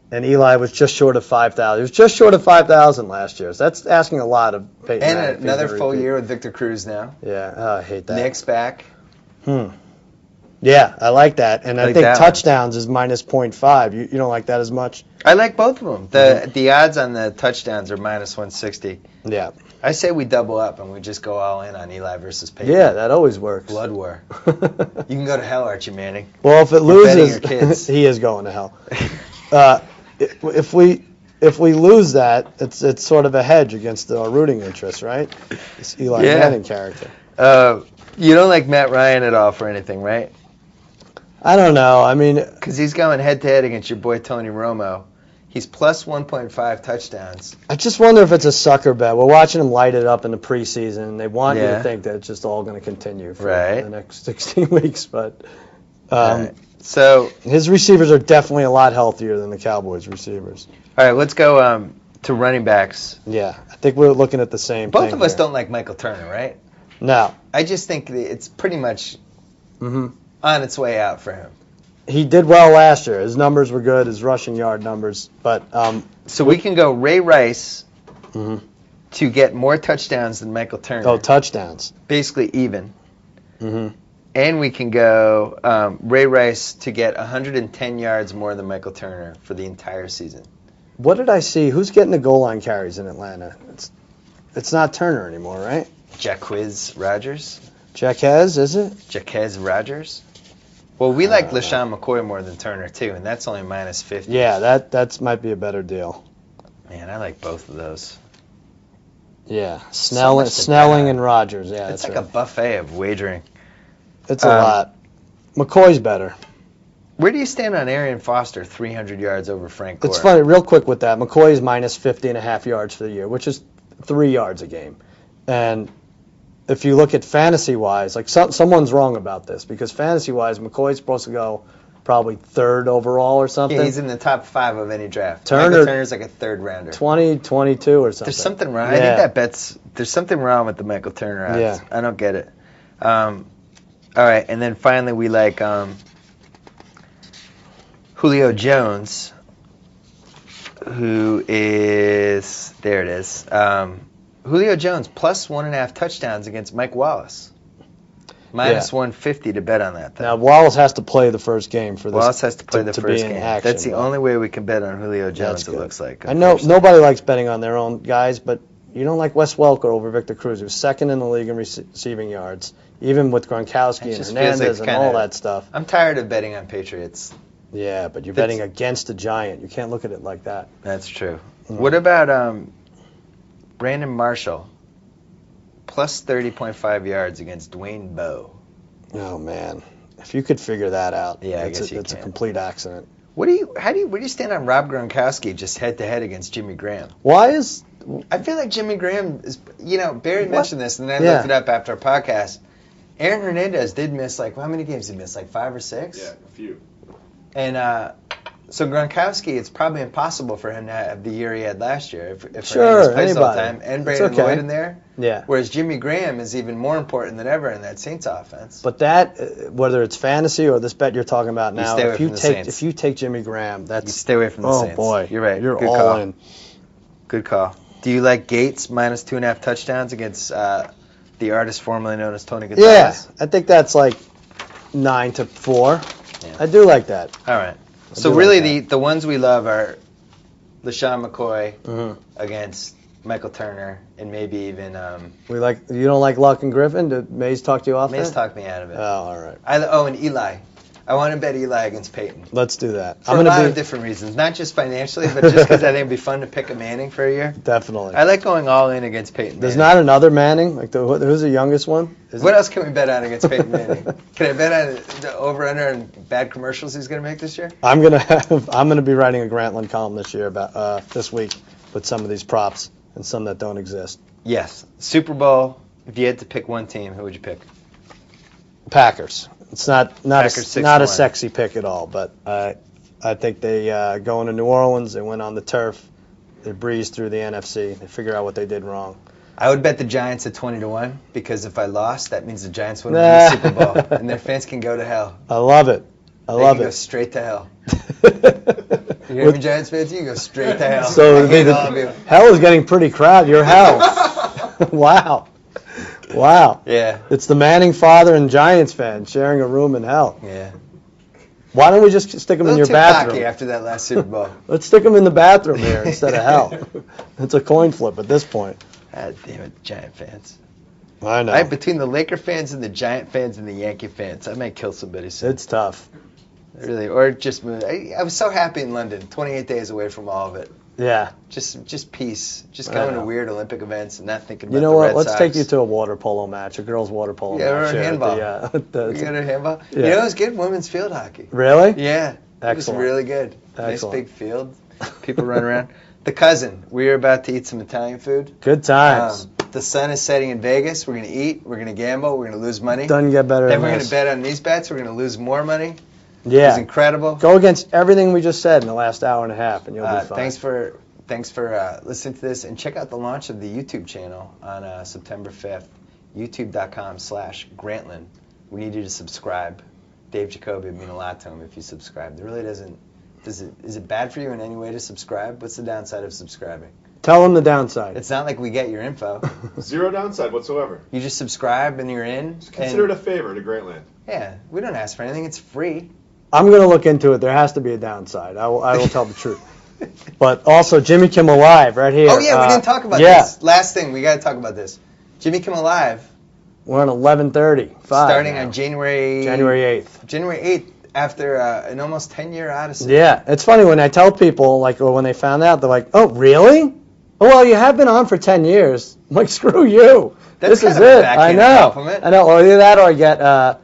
And Eli was just short of 5,000. He was just short of 5,000 last year. So that's asking a lot of Peyton Manning And if he's another gonna full repeat. year with Victor Cruz now. Yeah, I hate that. Nick's back. Yeah, I like that. And I Like think that one. touchdowns is minus 0.5. You don't like that as much? I like both of them. The odds on the touchdowns are minus 160. Yeah. I say we double up and we just go all in on Eli versus Peyton. Yeah, that always works. Blood war. You can go to hell, Archie Manning. Well, if it You're betting loses, your kids. he is going to hell. If we lose that, it's sort of a hedge against our rooting interest, right? This Eli Yeah. Manning character. You don't like Matt Ryan at all for anything, right? I don't know. I mean, Because he's going head-to-head against your boy Tony Romo. He's plus 1.5 touchdowns. I just wonder if it's a sucker bet. We're watching him light it up in the preseason, and they want you Yeah. to think that it's just all going to continue for Right. the next 16 weeks. But Right. So, his receivers are definitely a lot healthier than the Cowboys' receivers. all right, let's go to running backs. Yeah, I think we're looking at the same thing. Both of us here. don't like Michael Turner, right? No. I just think that it's pretty much Mm-hmm. on its way out for him. He did well last year. His numbers were good, his rushing yard numbers. But So we can go Ray Rice Mhm. to get more touchdowns than Michael Turner. touchdowns. Basically even. Mm-hmm. And we can go Ray Rice to get 110 yards more than Michael Turner for the entire season. What did I see? Who's getting the goal line carries in Atlanta? It's not Turner anymore, right? Jaquiz Rodgers? Jaquez, is it? Jaquez Rodgers? Well, we like LaShawn McCoy more than Turner, too, and that's only minus 50. Yeah, that might be a better deal. Man, I like both of those. Yeah, much to Snelling bet. and Rogers. Yeah, It's that's like right. a buffet of wagering. It's a lot. McCoy's better. Where do you stand on Arian Foster, 300 yards over Frank Gore? It's funny, real quick with that. McCoy is minus 50.5 yards for the year, which is 3 yards a game. And if you look at fantasy-wise, like someone's wrong about this, because fantasy-wise, McCoy's supposed to go probably third overall or something. Yeah, he's in the top 5 of any draft. Turner- Michael Turner's like a third rounder. 20, 22 or something. There's something wrong. Yeah. I think that bet's. There's something wrong with the Michael Turner odds. Yeah. I don't get it. All right, and then finally we like Julio Jones, who is Julio Jones plus 1.5 touchdowns against Mike Wallace. Minus 150 to bet on that thing. Now, Wallace has to play the first game for this. Wallace has to play the to first be in game. action, That's the only way we can bet on Julio Jones, it looks like. I know nobody likes betting on their own guys, but you don't like Wes Welker over Victor Cruz, who's second in the league in receiving yards, even with Gronkowski and Hernandez and all that stuff. I'm tired of betting on Patriots. Yeah, but you're betting against a giant. You can't look at it like that. That's true. What about Brandon Marshall? Plus 30.5 yards against Dwayne Bowe. Oh, man. If you could figure that out, I guess it's a complete accident. Where do you stand on Rob Gronkowski just head-to-head against Jimmy Graham? I feel like Jimmy Graham is, Barry mentioned this, and then I looked it up after our podcast. Aaron Hernandez did miss, how many games did he miss? 5 or 6? Yeah, a few. And so Gronkowski, it's probably impossible for him to have the year he had last year if Sure, Hernandez plays all the time, and Brandon Lloyd in there. Yeah. Whereas Jimmy Graham is even more important than ever in that Saints offense. But that, whether it's fantasy or this bet you're talking about now, if you take Jimmy Graham, you stay away from the Saints. Oh boy, you're right. You're Good all call. in. Good call. Do you like Gates minus 2.5 touchdowns against the artist formerly known as Tony Gonzalez? Yeah, I think that's 9-4. Yeah. I do like that. All right. So really, the ones we love are LaShawn McCoy against Michael Turner, and maybe even you don't like Luck and Griffin? Did Mays talk to you off Mays that? talked me out of it. Oh, all right. And Eli. I want to bet Eli against Peyton. Let's do that. For a lot of different reasons, not just financially, but just because I think it'd be fun to pick a Manning for a year. Definitely. I like going all in against Peyton. There's not another Manning? Who's the youngest one? What else can we bet on against Peyton Manning? Can I bet on the over/under and bad commercials he's going to make this year? I'm gonna be writing a Grantland column this year about this week with some of these props and some that don't exist. Yes. Super Bowl. If you had to pick one team, who would you pick? Packers. It's not Packers a sexy pick at all, but I think they go into New Orleans. They went on the turf. They breezed through the NFC. They figure out what they did wrong. I would bet the Giants at 20-1 because if I lost, that means the Giants would win the Super Bowl, and their fans can go to hell. I love it. They can go straight to hell. You hear me, Giants fans? You can go straight to hell. So hell is getting pretty crowded. Your hell. Wow. Yeah. It's the Manning father and Giants fan sharing a room in hell. Yeah. Why don't we just stick them in your bathroom? Cocky after that last Super Bowl. Let's stick them in the bathroom here instead of hell. It's a coin flip at this point. God damn it, Giant fans. I know. Between the Laker fans and the Giant fans and the Yankee fans, I might kill somebody soon. It's tough. Really, or just move. I was so happy in London, 28 days away from all of it. Yeah. Just peace. Just going to weird Olympic events and not thinking about You know the what? Red Let's Sox. take you to a water polo match, a girls' water polo match. Or a handball. You go to handball? Yeah. You know, it was good women's field hockey. Really? Yeah. Excellent. It was really good. Excellent. Nice big field. People run around. The Cousin. We are about to eat some Italian food. Good times. The sun is setting in Vegas. We're going to eat. We're going to gamble. We're going to lose money. Doesn't get better Then than we're going this. to bet on these bets. We're going to lose more money. Yeah. It's incredible. Go against everything we just said in the last hour and a half, and you'll be fine. Thanks for listening to this, and check out the launch of the YouTube channel on September 5th, youtube.com/Grantland. We need you to subscribe. Dave Jacoby would mean a lot to him if you subscribe. It really doesn't. Is it bad for you in any way to subscribe? What's the downside of subscribing? Tell them the downside. It's not like we get your info. Zero downside whatsoever. You just subscribe and you're in. Just consider it a favor to Grantland. Yeah, we don't ask for anything. It's free. I'm going to look into it. There has to be a downside. I will tell the truth. But also, Jimmy Kimmel Live right here. Oh, yeah, we didn't talk about this. Last thing, we got to talk about this. Jimmy Kimmel Live. We're on 11:30. Starting on January 8th. January 8th, after an almost 10-year odyssey. Yeah, it's funny when I tell people, or when they found out, they're like, oh, really? Oh, well, you have been on for 10 years. I'm like, screw you. That's this is kind of a it. backhanded I know. compliment. I know. Or either that, or I get,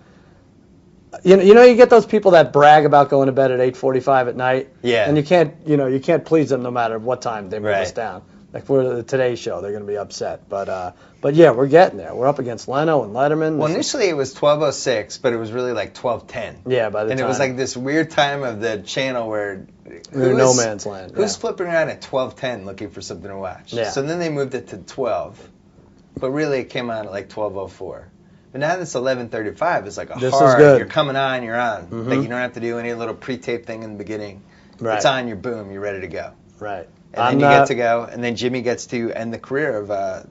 you get those people that brag about going to bed at 8:45 at night. Yeah. And you can't please them no matter what time they move us down. Like for the Today Show, they're going to be upset. But yeah, we're getting there. We're up against Leno and Letterman. Well, initially it was 12:06, but it was really like 12:10. Yeah, by the time. And it was like this weird time of the channel where no man's land. Who's flipping around at 12:10 looking for something to watch? Yeah. So then they moved it to 12, but really it came on at like 12:04. But now that's 11:35. It's like a this hard. Is good. You're coming on. You're on. Mm-hmm. Like you don't have to do any little pre-tape thing in the beginning. Right. It's on. You're boom. You're ready to go. Right. And then you get to go, and then Jimmy gets to end the career of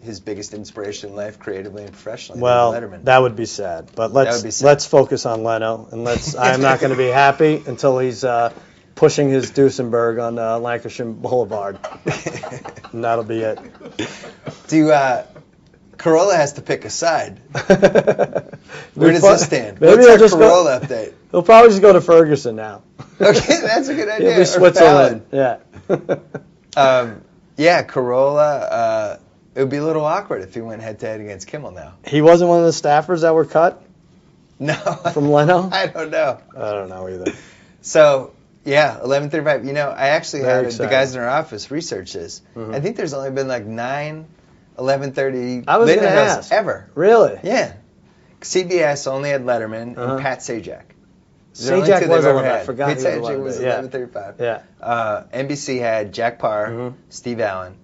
his biggest inspiration in life, creatively and professionally. Well, Letterman. that would be sad. But let's focus on Leno, and I'm not going to be happy until he's pushing his Duesenberg on Lancashire Boulevard. And that'll be it. Corolla has to pick a side. Where does this stand? Maybe What's our Corolla update? He'll probably just go to Ferguson now. Okay, that's a good idea. He'll be Switzerland. Yeah. Yeah, Corolla. It would be a little awkward if he went head-to-head against Kimmel now. He wasn't one of the staffers that were cut? No. From Leno? I don't know. I don't know either. So, yeah, 11:35. You know, I actually had the exciting. guys in our office research this. Mm-hmm. I think there's only been like 9 11:30 I was late going to night ask. ever. Really? Yeah. CBS only had Letterman and Pat Sajak. Sajak was ever 11. I had. forgot Pat he was Sajak 11. was Yeah. 11:35. Yeah. NBC had Jack Parr, Mhm. Steve Allen,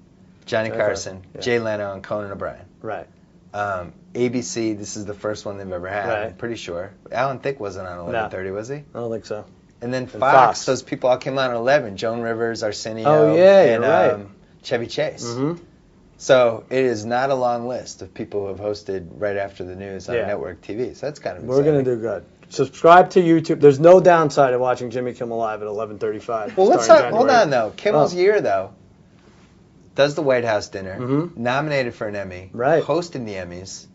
Johnny Carson, yeah. Jay Leno, and Conan O'Brien. Right. ABC, this is the first one they've ever had, Right. I'm pretty sure. Alan Thicke wasn't on 11:30, was he? I don't think so. And then Fox. Those people all came on at 11. Joan Rivers, Arsenio, Oh, yeah, and you're right. Chevy Chase. Mm-hmm. So it is not a long list of people who have hosted right after the news on network TV. So that's kind of We're exciting. going to do good. Subscribe to YouTube. There's no downside of watching Jimmy Kimmel Live at 11:35. Well, let's starting talk. Hold January. on, though. Kimmel's year, though, does the White House dinner, Mhm. nominated for an Emmy, Right. hosted the Emmys,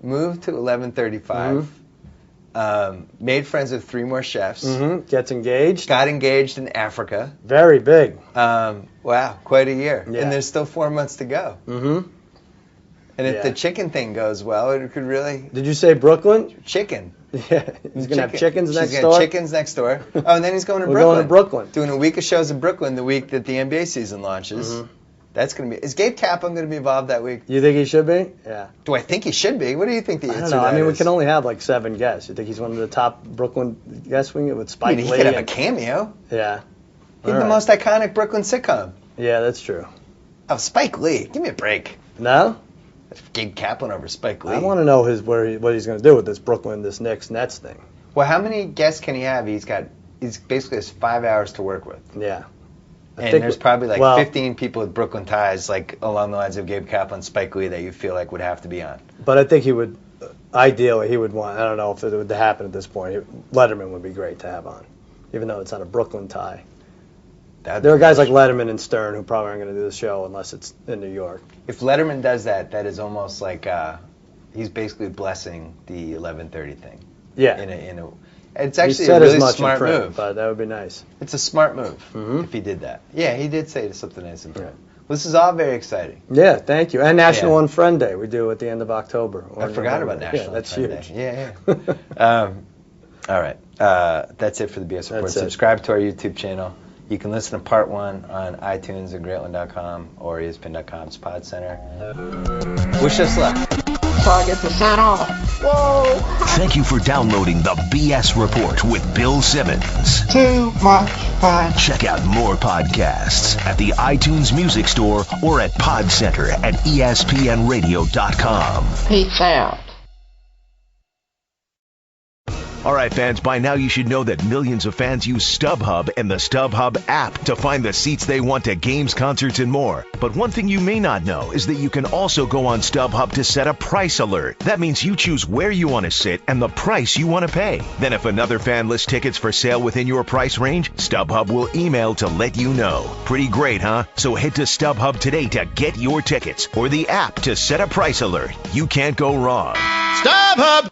moved to 11:35, made friends with 3 more chefs, Mhm. Gets engaged. got engaged in Africa. Very big. Wow, quite a year. Yeah. And there's still 4 months to go. Mm-hmm. And if Yeah. the chicken thing goes well, it could really... Did you say Brooklyn? Chicken. Yeah. He's going to have chickens next She's door? gonna have chickens next door. Oh, and then he's going to We're Brooklyn. going to Brooklyn. Doing a week of shows in Brooklyn the week that the NBA season launches. Mhm. That's going to be... Is Gabe Kaplan going to be involved that week? You think he should be? Yeah. Do I think he should be? What do you think the I answer don't to know. that I mean, we is? can only have like 7 guests. You think he's one of the top Brooklyn guests with I Spike mean, he Lee? could have a and- cameo. Yeah. He's All the right. most iconic Brooklyn sitcom. Yeah, that's true. Oh, Spike Lee. Give me a break. No? Gabe Kaplan over Spike Lee. I want to know what he's going to do with this Brooklyn, this Knicks Nets thing. Well, how many guests can he have? He's basically has 5 hours to work with. Yeah. And there's probably like 15 people with Brooklyn ties, like along the lines of Gabe Kaplan, Spike Lee, that you feel like would have to be on. But I think he would, ideally, he would want, I don't know if it would happen at this point. Letterman would be great to have on, even though it's not a Brooklyn tie. There are guys like Letterman and Stern who probably aren't going to do the show unless it's in New York. If Letterman does that, that is almost like he's basically blessing the 11:30 thing. Yeah. It's actually he said a really as much smart in print, move. but that would be nice. It's a smart move if he did that. Yeah, he did say something nice in print. Well, this is all very exciting. Yeah, thank you. And National Unfriend Day we do at the end of October. I forgot about National That's Unfriend huge. Day. Yeah. All right. That's it for the BS Report. That's it. Subscribe to our YouTube channel. You can listen to part 1 on iTunes and Greatland.com or ESPN.com's Pod Center. Wish us luck. So I get to sign off. Whoa! Thank you for downloading the BS Report with Bill Simmons. Too much fun. Check out more podcasts at the iTunes Music Store or at Pod Center at ESPNRadio.com. Peace out. All right, fans, by now you should know that millions of fans use StubHub and the StubHub app to find the seats they want to games, concerts, and more. But one thing you may not know is that you can also go on StubHub to set a price alert. That means you choose where you want to sit and the price you want to pay. Then if another fan lists tickets for sale within your price range, StubHub will email to let you know. Pretty great, huh? So head to StubHub today to get your tickets or the app to set a price alert. You can't go wrong. StubHub!